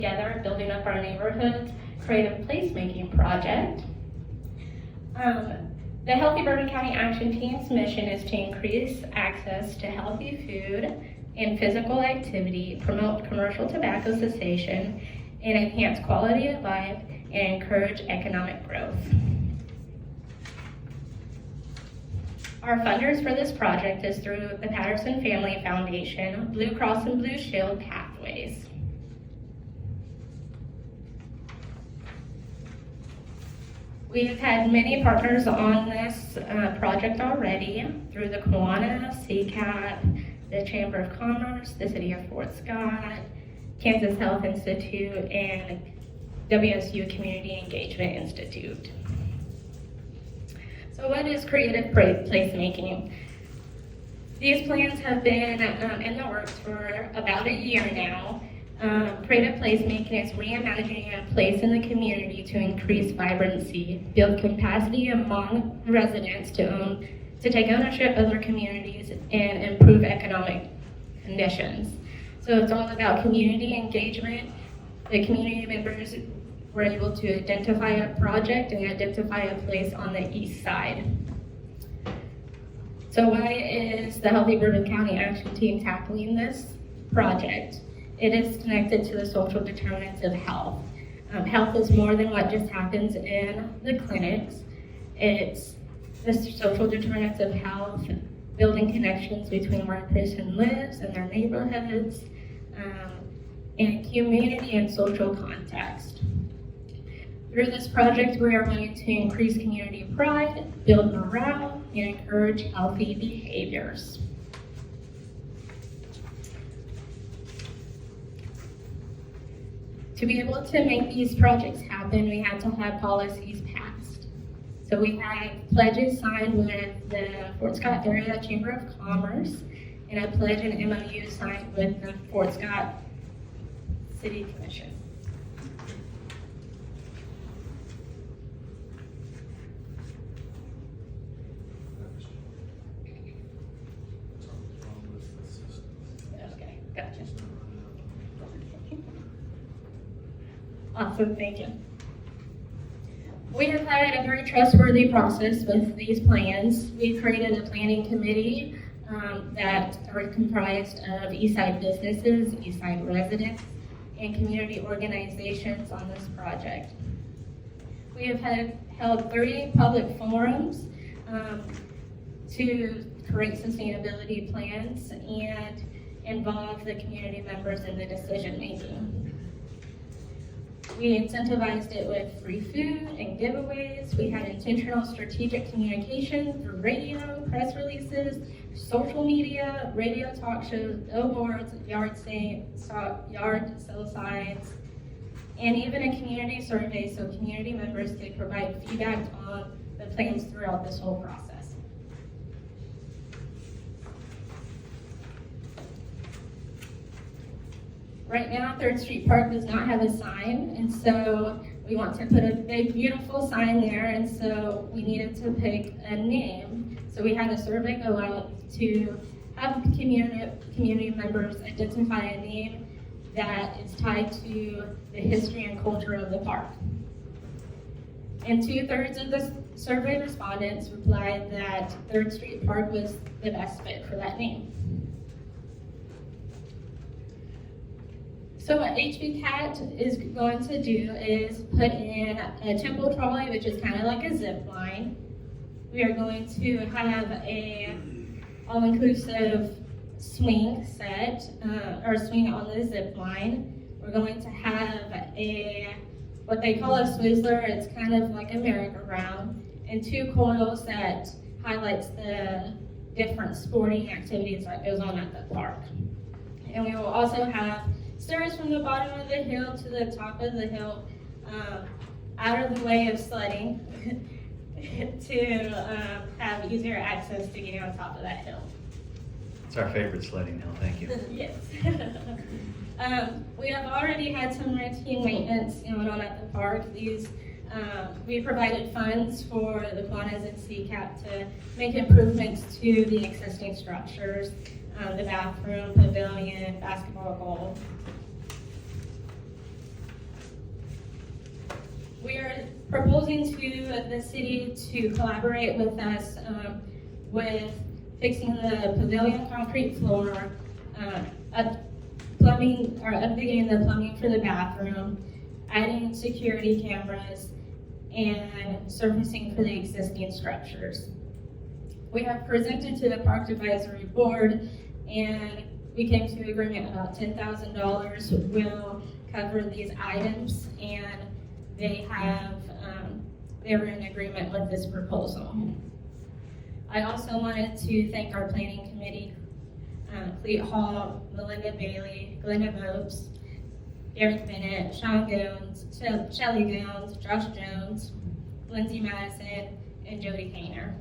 together, building up our neighborhoods, creative placemaking project. The Healthy Bourbon County Action Team's mission is to increase access to healthy food and physical activity, promote commercial tobacco cessation, and enhance quality of life and encourage economic growth. Our funders for this project is through the Patterson Family Foundation, Blue Cross and Blue Shield Pathways. We have had many partners on this project already through the HBCAT, the Chamber of Commerce, the City of Fort Scott, Kansas Health Institute, and WSU Community Engagement Institute. So what is creative placemaking? These plans have been in the works for about a year now. Creative placemaking is reimagining a place in the community to increase vibrancy, build capacity among residents to take ownership of their communities, and improve economic conditions. So it's all about community engagement. The community members were able to identify a project and identify a place on the east side. So why is the Healthy Bourbon County Action Team tackling this project? It is connected to the social determinants of health. Health is more than what just happens in the clinics. It's the social determinants of health, building connections between where a person lives and their neighborhoods, and community and social context. Through this project, we are going to increase community pride, build morale, and encourage healthy behaviors. To be able to make these projects happen, we had to have policies passed. So we had pledges signed with the Fort Scott Area Chamber of Commerce, and a pledge and MOU signed with the Fort Scott City Commission. Okay, gotcha. Awesome, thank you. We have had a very trustworthy process with these plans. We created a planning committee that are comprised of Eastside businesses, Eastside residents, and community organizations on this project. We have held 30 public forums to create sustainability plans and involve the community members in the decision making. We incentivized it with free food and giveaways. We had intentional strategic communication through radio, press releases, social media, radio talk shows, billboards, yard sale signs, and even a community survey so community members could provide feedback on the plans throughout this whole process. Right now, 3rd Street Park does not have a sign, and so we want to put a big, beautiful sign there, and so we needed to pick a name. So we had a survey go out to have community members identify a name that is tied to the history and culture of the park. And 2/3 of the survey respondents replied that 3rd Street Park was the best fit for that name. So what HBCAT is going to do is put in a tempo trolley, which is kind of like a zip line. We are going to have a all-inclusive swing set, or swing on the zip line. We're going to have what they call a Swizzler. It's kind of like a merry-go-round, and 2 coils that highlights the different sporting activities that goes on at the park. And we will also have stairs from the bottom of the hill to the top of the hill, out of the way of sledding, to have easier access to getting on top of that hill. It's our favorite sledding hill, thank you. Yes. We have already had some routine maintenance going on at the park. We provided funds for the Kiwanis and CCAP to make improvements to the existing structures, the bathroom, pavilion, basketball goal. proposing to the city to collaborate with us with fixing the pavilion concrete floor, updating the plumbing for the bathroom, adding security cameras, and surfacing for the existing structures. We have presented to the Park Advisory Board, and we came to agreement about $10,000 will cover these items, and they were in agreement with this proposal. I also wanted to thank our planning committee, Clete Hall, Melinda Bailey, Glenda Mopes, Eric Bennett, Sean Goins, Shelley Goins, Josh Jones, Lindsay Madison, and Jody Kainer.